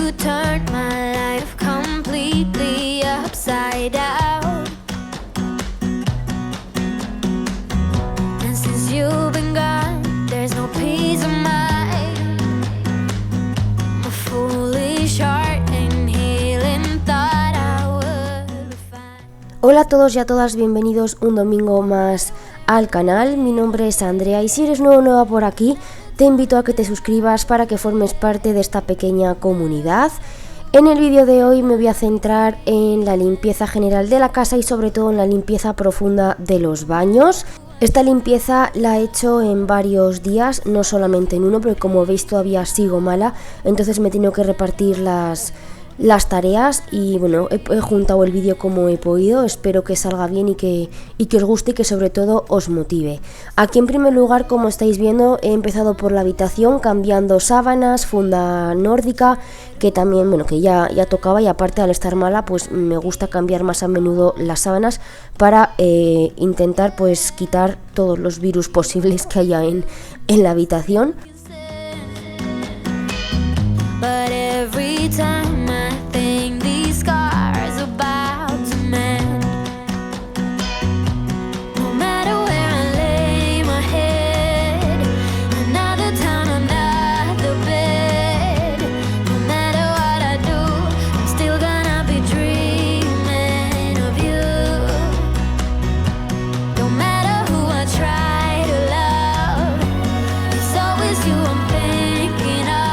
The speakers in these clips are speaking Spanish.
You turned my life completely upside down. And since you've been gone, there's no peace of mind. My foolish heart and healing thought I would find. Hola a todos y a todas, bienvenidos un domingo más al canal. Mi nombre es Andrea y si eres nueva por aquí, te invito a que te suscribas para que formes parte de esta pequeña comunidad. En el vídeo de hoy me voy a centrar en la limpieza general de la casa y sobre todo en la limpieza profunda de los baños. Esta limpieza la he hecho en varios días, no solamente en uno, porque como veis todavía sigo mala, entonces me he tenido que repartir las tareas y bueno, he juntado el vídeo como he podido. Espero que salga bien y que os guste y que sobre todo os motive. Aquí en primer lugar, como estáis viendo, he empezado por la habitación cambiando sábanas, funda nórdica, que también, bueno, que ya tocaba, y aparte al estar mala pues me gusta cambiar más a menudo las sábanas para intentar pues quitar todos los virus posibles que haya en la habitación. But every time I think these scars about to mend, no matter where I lay my head, another town, another bed, no matter what I do, I'm still gonna be dreaming of you. No matter who I try to love, it's always you I'm thinking of.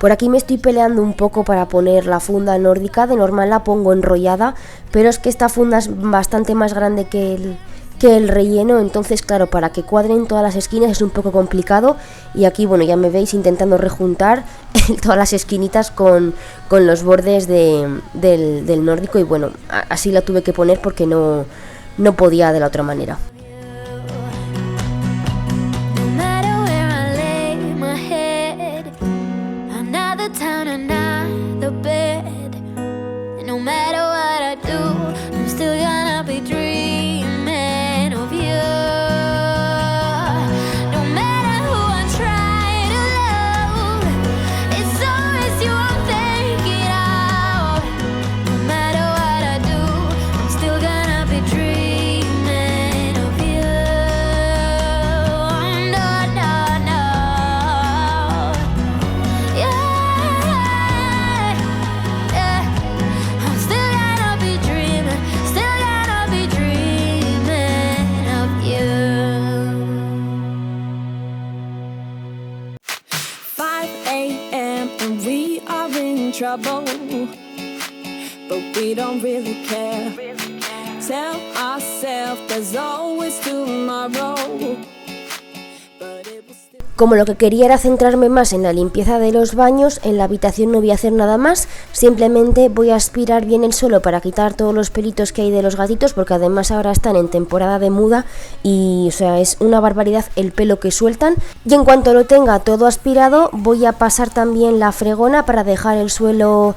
Por aquí me estoy peleando un poco para poner la funda nórdica. De normal la pongo enrollada, pero es que esta funda es bastante más grande que el relleno, entonces claro, para que cuadren todas las esquinas es un poco complicado. Y aquí, bueno, ya me veis intentando rejuntar todas las esquinitas con los bordes del nórdico, y bueno, así la tuve que poner porque no podía de la otra manera. Town, another bed. No matter what I do, I'm still gonna be dreaming of you. No matter who I try to love, it's always you I'm thinking of. No matter what I do, I'm still gonna be dreaming of you. No, no, no. Yeah. Trouble, but we don't really care. Tell ourselves there's always tomorrow. Como lo que quería era centrarme más en la limpieza de los baños, en la habitación no voy a hacer nada más, simplemente voy a aspirar bien el suelo para quitar todos los pelitos que hay de los gatitos, porque además ahora están en temporada de muda y, o sea, es una barbaridad el pelo que sueltan. Y en cuanto lo tenga todo aspirado, voy a pasar también la fregona para dejar el suelo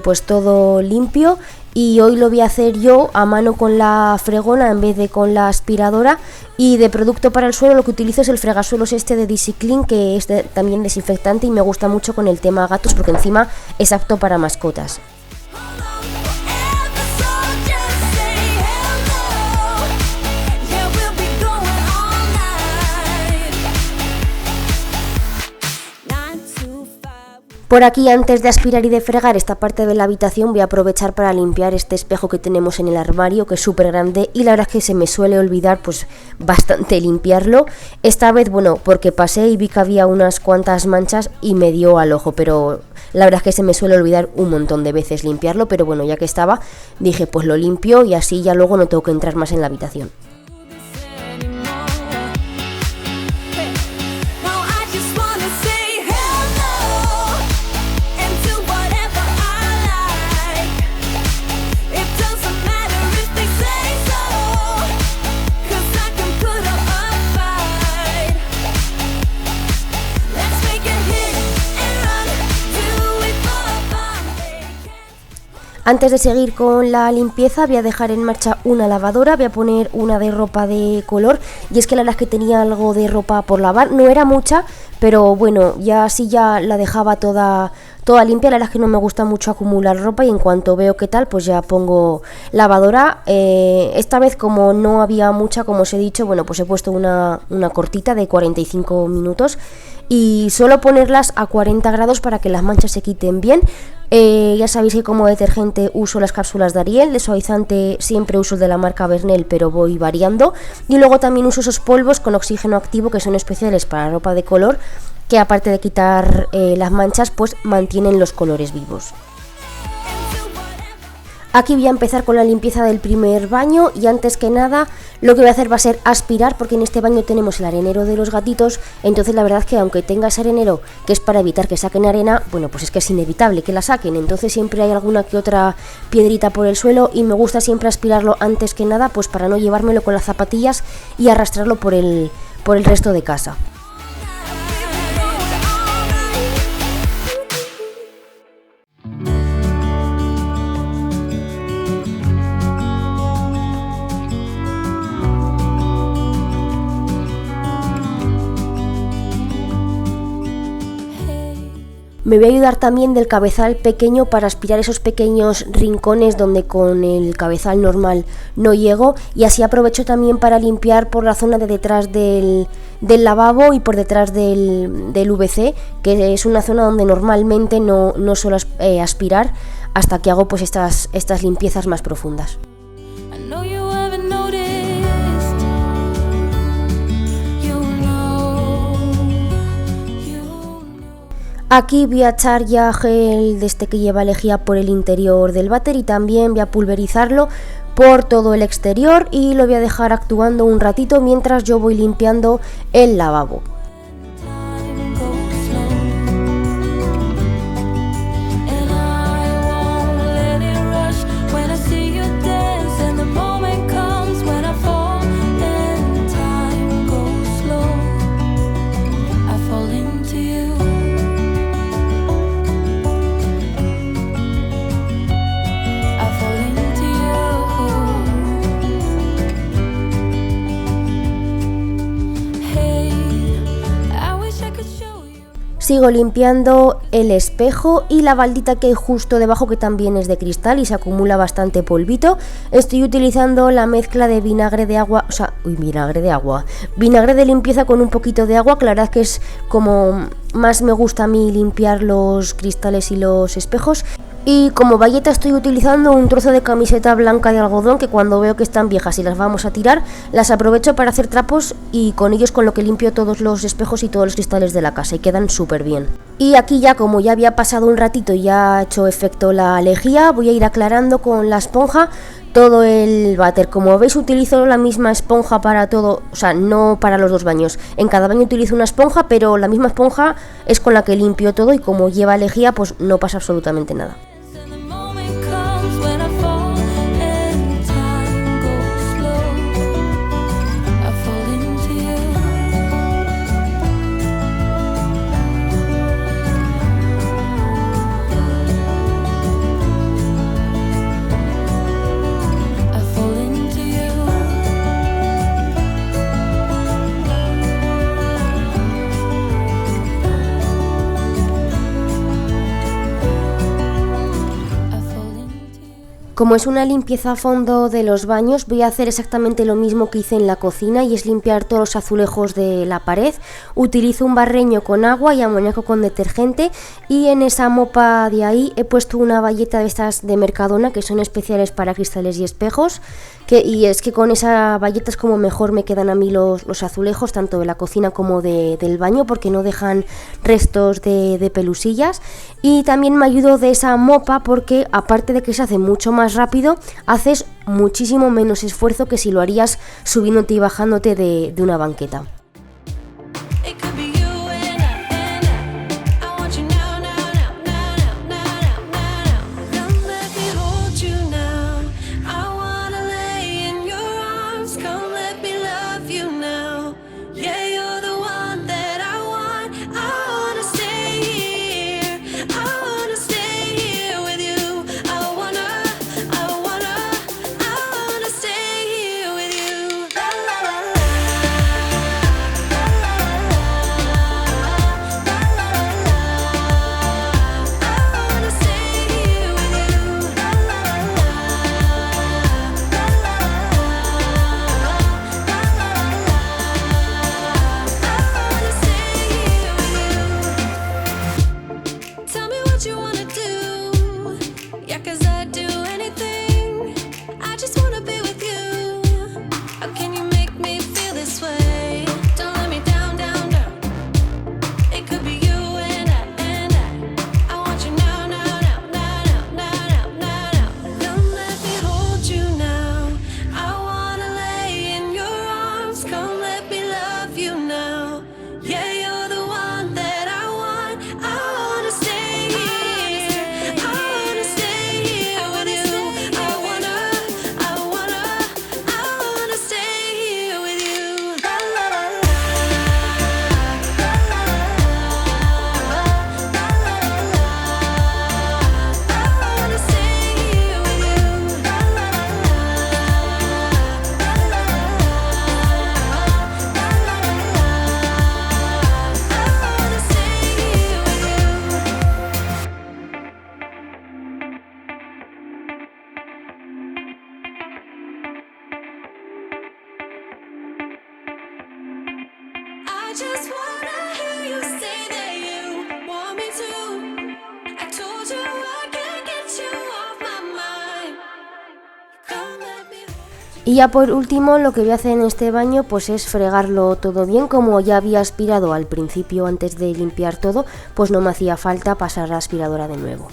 pues todo limpio. Y hoy lo voy a hacer yo a mano con la fregona en vez de con la aspiradora. Y de producto para el suelo lo que utilizo es el fregasuelos este de DisiClean, que es también desinfectante y me gusta mucho con el tema gatos porque encima es apto para mascotas. Por aquí, antes de aspirar y de fregar esta parte de la habitación, voy a aprovechar para limpiar este espejo que tenemos en el armario, que es súper grande y la verdad es que se me suele olvidar pues bastante limpiarlo. Esta vez, bueno, porque pasé y vi que había unas cuantas manchas y me dio al ojo, pero la verdad es que se me suele olvidar un montón de veces limpiarlo, pero bueno, ya que estaba, dije pues lo limpio y así ya luego no tengo que entrar más en la habitación. Antes de seguir con la limpieza voy a dejar en marcha una lavadora, voy a poner una de ropa de color, y es que la verdad es que tenía algo de ropa por lavar, no era mucha, pero bueno, ya así ya la dejaba toda limpia. La verdad es que no me gusta mucho acumular ropa, y en cuanto veo qué tal, pues ya pongo lavadora. Esta vez, como no había mucha, como os he dicho, bueno, pues he puesto una cortita de 45 minutos, y suelo ponerlas a 40 grados para que las manchas se quiten bien. Ya sabéis que como detergente uso las cápsulas de Ariel, de suavizante siempre uso el de la marca Bernel, pero voy variando, y luego también uso esos polvos con oxígeno activo que son especiales para ropa de color, que aparte de quitar las manchas, pues mantienen los colores vivos. Aquí voy a empezar con la limpieza del primer baño, y antes que nada lo que voy a hacer va a ser aspirar, porque en este baño tenemos el arenero de los gatitos. Entonces la verdad es que aunque tenga ese arenero que es para evitar que saquen arena, bueno, pues es que es inevitable que la saquen, entonces siempre hay alguna que otra piedrita por el suelo, y me gusta siempre aspirarlo antes que nada, pues para no llevármelo con las zapatillas y arrastrarlo por el resto de casa. Me voy a ayudar también del cabezal pequeño para aspirar esos pequeños rincones donde con el cabezal normal no llego, y así aprovecho también para limpiar por la zona de detrás del lavabo y por detrás del VC, que es una zona donde normalmente no suelo aspirar hasta que hago pues estas limpiezas más profundas. Aquí voy a echar ya gel de este que lleva lejía por el interior del váter, y también voy a pulverizarlo por todo el exterior, y lo voy a dejar actuando un ratito mientras yo voy limpiando el lavabo. Sigo limpiando el espejo y la baldita que hay justo debajo, que también es de cristal y se acumula bastante polvito. Estoy utilizando la mezcla de vinagre de agua, vinagre de limpieza con un poquito de agua, que la verdad es que es como más me gusta a mí limpiar los cristales y los espejos. Y como bayeta estoy utilizando un trozo de camiseta blanca de algodón, que cuando veo que están viejas y las vamos a tirar, las aprovecho para hacer trapos, y con ellos con lo que limpio todos los espejos y todos los cristales de la casa, y quedan súper bien. Y aquí ya, como ya había pasado un ratito y ya ha hecho efecto la lejía, voy a ir aclarando con la esponja todo el váter. Como veis, utilizo la misma esponja para todo, o sea, no para los dos baños. En cada baño utilizo una esponja, pero la misma esponja es con la que limpio todo, y como lleva lejía, pues no pasa absolutamente nada. Como es una limpieza a fondo de los baños, voy a hacer exactamente lo mismo que hice en la cocina, y es limpiar todos los azulejos de la pared. Utilizo un barreño con agua y amoníaco con detergente, y en esa mopa de ahí he puesto una bayeta de estas de Mercadona, que son especiales para cristales y espejos, y es que con esa bayeta es como mejor me quedan a mí los azulejos, tanto de la cocina como del baño, porque no dejan restos de pelusillas. Y también me ayudo de esa mopa porque, aparte de que se hace mucho más rápido, haces muchísimo menos esfuerzo que si lo harías subiéndote y bajándote de una banqueta. just wanna hear you say that you want me to. I told you I can't get you off my mind. Come let me hold you. Y ya por último, lo que voy a hacer en este baño pues es fregarlo todo bien. Como ya había aspirado al principio antes de limpiar todo, pues no me hacía falta pasar la aspiradora de nuevo.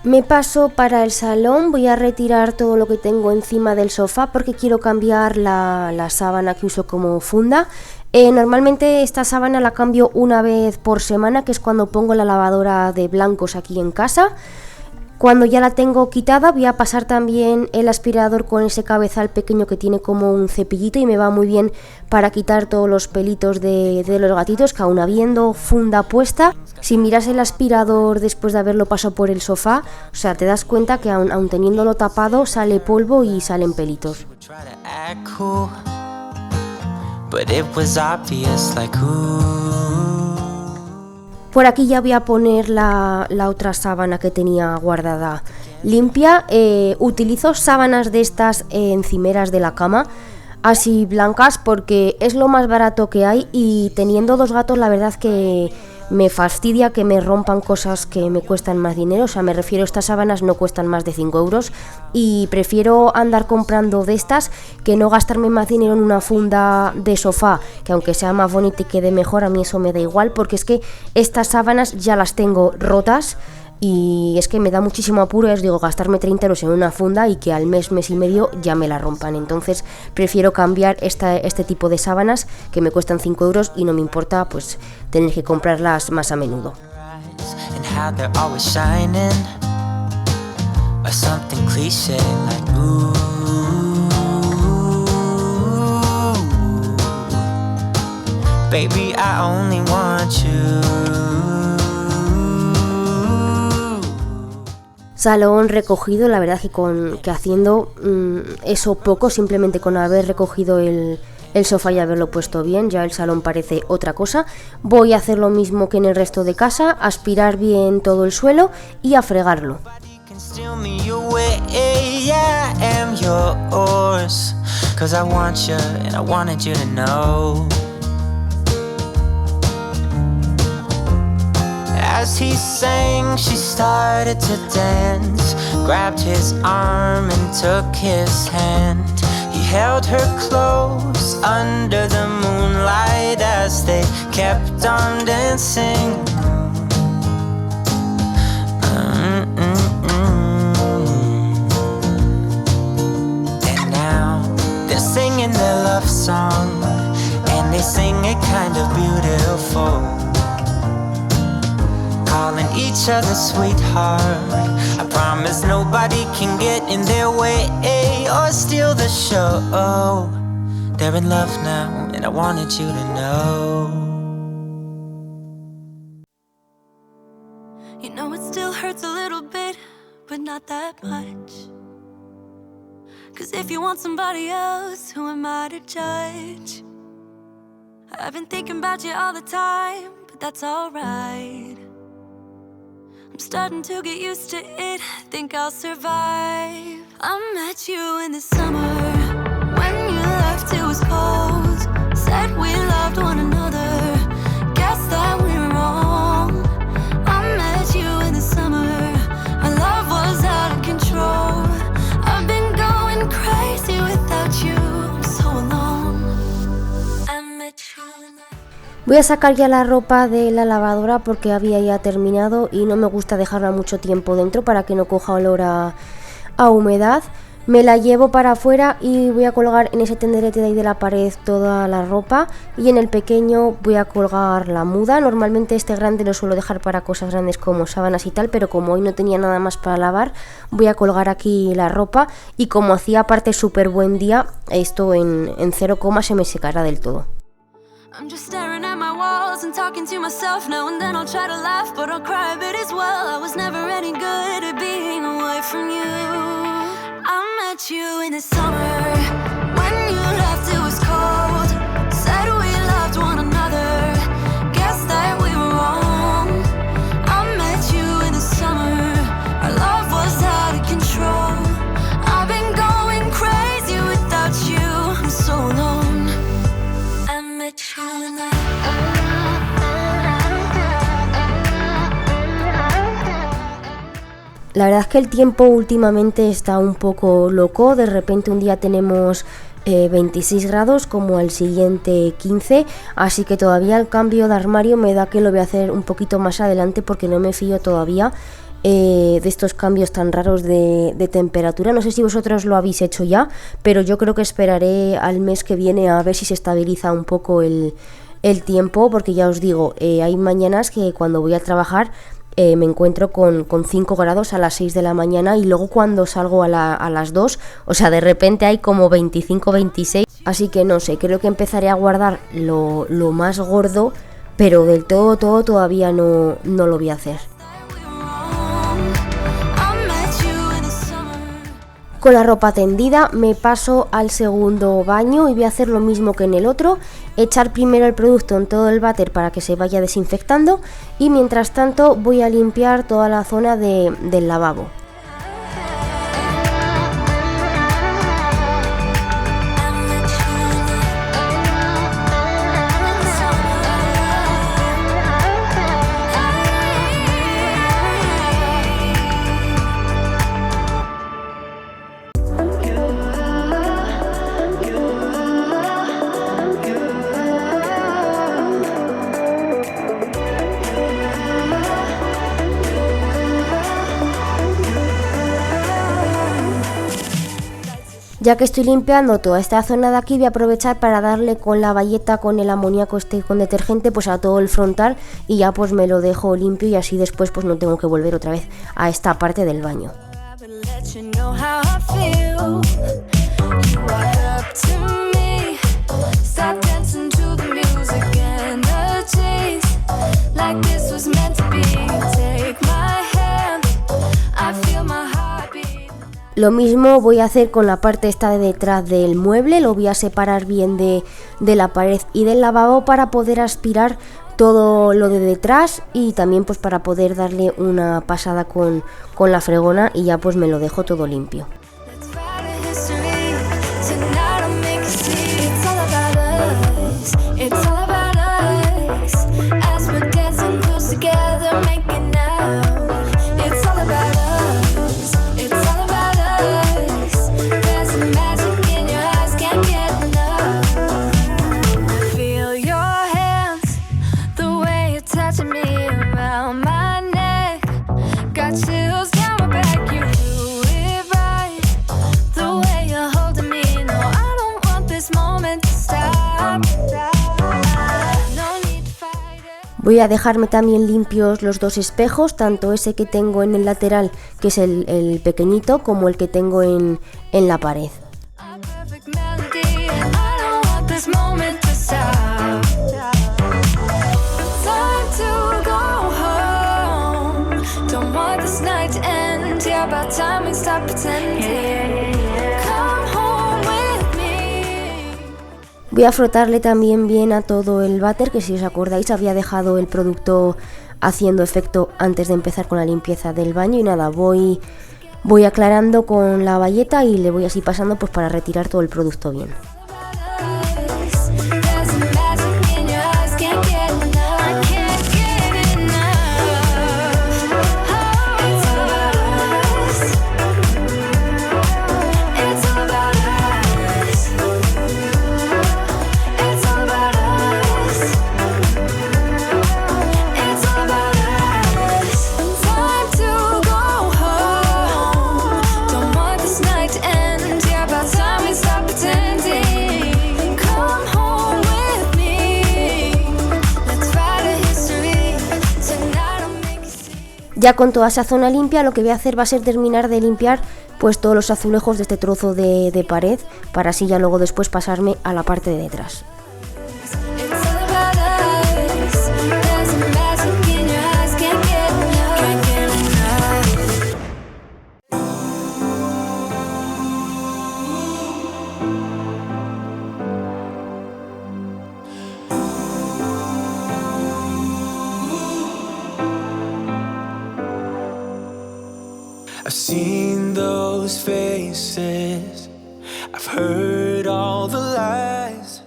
Me paso para el salón, voy a retirar todo lo que tengo encima del sofá porque quiero cambiar la sábana que uso como funda. Normalmente esta sábana la cambio una vez por semana, que es cuando pongo la lavadora de blancos aquí en casa. Cuando ya la tengo quitada voy a pasar también el aspirador con ese cabezal pequeño que tiene como un cepillito y me va muy bien para quitar todos los pelitos de los gatitos, que aún habiendo funda puesta, si miras el aspirador después de haberlo pasado por el sofá, o sea, te das cuenta que aún teniéndolo tapado sale polvo y salen pelitos. Por aquí ya voy a poner la otra sábana que tenía guardada limpia. Utilizo sábanas de estas encimeras de la cama, así blancas, porque es lo más barato que hay y teniendo dos gatos la verdad que me fastidia que me rompan cosas que me cuestan más dinero. O sea, me refiero, estas sábanas no cuestan más de 5 euros y prefiero andar comprando de estas que no gastarme más dinero en una funda de sofá, que aunque sea más bonita y quede mejor, a mí eso me da igual, porque es que estas sábanas ya las tengo rotas y es que me da muchísimo apuro, os digo, gastarme 30 euros en una funda y que al mes y medio ya me la rompan. Entonces prefiero cambiar este tipo de sábanas que me cuestan 5 euros y no me importa pues tener que comprarlas más a menudo. Baby, I only want you. Salón recogido, la verdad que haciendo eso poco, simplemente con haber recogido el sofá y haberlo puesto bien, ya el salón parece otra cosa. Voy a hacer lo mismo que en el resto de casa, aspirar bien todo el suelo y a fregarlo. As he sang, she started to dance, grabbed his arm and took his hand. He held her close under the moonlight as they kept on dancing. And now they're singing their love song, and they sing it kind of beautiful, calling each other sweetheart. I promise nobody can get in their way or steal the show. They're in love now, and I wanted you to know. You know it still hurts a little bit, but not that much. 'Cause if you want somebody else, who am I to judge? I've been thinking about you all the time, but that's alright. I'm starting to get used to it, think I'll survive. I met you in the summer, when you left it was cold. Said we loved one another, guess that we were wrong. I met you in the summer, our love was out of control. I've been going crazy without you, I'm so alone. I met you in the... Voy a sacar ya la ropa de la lavadora porque había ya terminado y no me gusta dejarla mucho tiempo dentro para que no coja olor a humedad. Me la llevo para afuera y voy a colgar en ese tenderete de ahí de la pared toda la ropa, y en el pequeño voy a colgar la muda. Normalmente este grande lo suelo dejar para cosas grandes como sábanas y tal, pero como hoy no tenía nada más para lavar, voy a colgar aquí la ropa, y como hacía aparte súper buen día, esto en 0, se me secará del todo. I'm just staring at my walls and talking to myself. Now and then I'll try to laugh, but I'll cry a bit as well. I was never any good at being away from you. I met you in the summer, when you left it was cold. Said we loved one another, guess that we were wrong. I La verdad es que el tiempo últimamente está un poco loco, de repente un día tenemos 26 grados como al siguiente 15, así que todavía el cambio de armario me da que lo voy a hacer un poquito más adelante porque no me fío todavía de estos cambios tan raros de temperatura. No sé si vosotros lo habéis hecho ya, pero yo creo que esperaré al mes que viene a ver si se estabiliza un poco el tiempo, porque ya os digo, hay mañanas que cuando voy a trabajar me encuentro con 5 grados a las 6 de la mañana y luego cuando salgo a las 2, o sea, de repente hay como 25, 26, así que no sé, creo que empezaré a guardar lo más gordo, pero del todo todavía no lo voy a hacer. Con la ropa tendida me paso al segundo baño y voy a hacer lo mismo que en el otro, echar primero el producto en todo el váter para que se vaya desinfectando y mientras tanto voy a limpiar toda la zona del lavabo. Ya que estoy limpiando toda esta zona de aquí, voy a aprovechar para darle con la bayeta, con el amoníaco con detergente, pues a todo el frontal y ya pues me lo dejo limpio y así después pues no tengo que volver otra vez a esta parte del baño. Lo mismo voy a hacer con la parte esta de detrás del mueble, lo voy a separar bien de la pared y del lavabo para poder aspirar todo lo de detrás y también pues para poder darle una pasada con la fregona y ya pues me lo dejo todo limpio. Voy a dejarme también limpios los dos espejos, tanto ese que tengo en el lateral, que es el pequeñito, como el que tengo en la pared. Voy a frotarle también bien a todo el váter, que si os acordáis había dejado el producto haciendo efecto antes de empezar con la limpieza del baño y nada, voy aclarando con la bayeta y le voy así pasando pues para retirar todo el producto bien. Ya con toda esa zona limpia, lo que voy a hacer va a ser terminar de limpiar pues todos los azulejos de este trozo de pared, para así ya luego después pasarme a la parte de detrás. I've seen those faces, I've heard all the lies.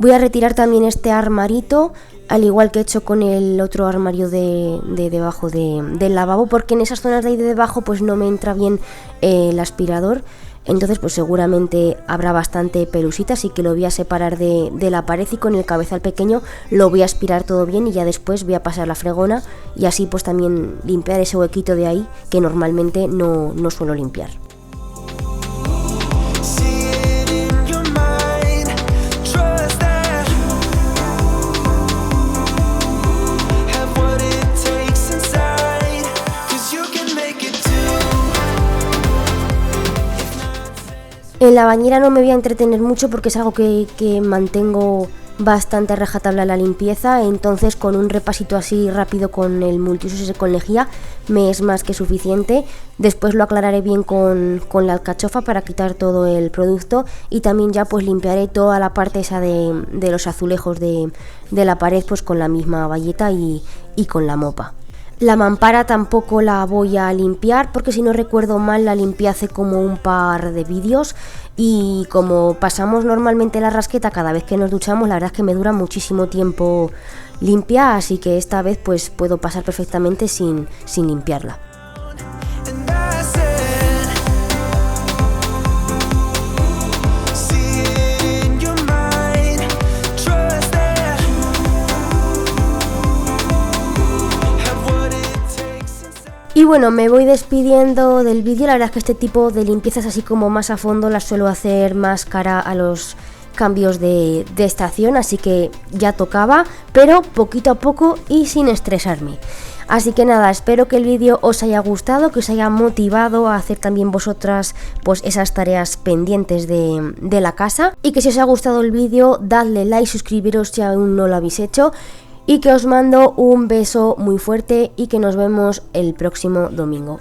Voy a retirar también este armarito, al igual que he hecho con el otro armario de debajo del lavabo, porque en esas zonas de ahí de debajo pues no me entra bien el aspirador. Entonces pues seguramente habrá bastante pelusita, así que lo voy a separar de la pared y con el cabezal pequeño lo voy a aspirar todo bien y ya después voy a pasar la fregona y así pues también limpiar ese huequito de ahí que normalmente no suelo limpiar. En la bañera no me voy a entretener mucho porque es algo que mantengo bastante rajatabla la limpieza, entonces con un repasito así rápido con el multiusos ese con lejía me es más que suficiente. Después lo aclararé bien con la alcachofa para quitar todo el producto y también ya pues limpiaré toda la parte esa de los azulejos de la pared pues con la misma bayeta y con la mopa. La mampara tampoco la voy a limpiar porque si no recuerdo mal la limpié hace como un par de vídeos y como pasamos normalmente la rasqueta cada vez que nos duchamos, la verdad es que me dura muchísimo tiempo limpia, así que esta vez pues puedo pasar perfectamente sin limpiarla. Y bueno, me voy despidiendo del vídeo. La verdad es que este tipo de limpiezas así como más a fondo las suelo hacer más cara a los cambios de estación, así que ya tocaba, pero poquito a poco y sin estresarme. Así que nada, espero que el vídeo os haya gustado, que os haya motivado a hacer también vosotras pues esas tareas pendientes de la casa, y que si os ha gustado el vídeo dadle like, suscribiros si aún no lo habéis hecho. Y que os mando un beso muy fuerte y que nos vemos el próximo domingo.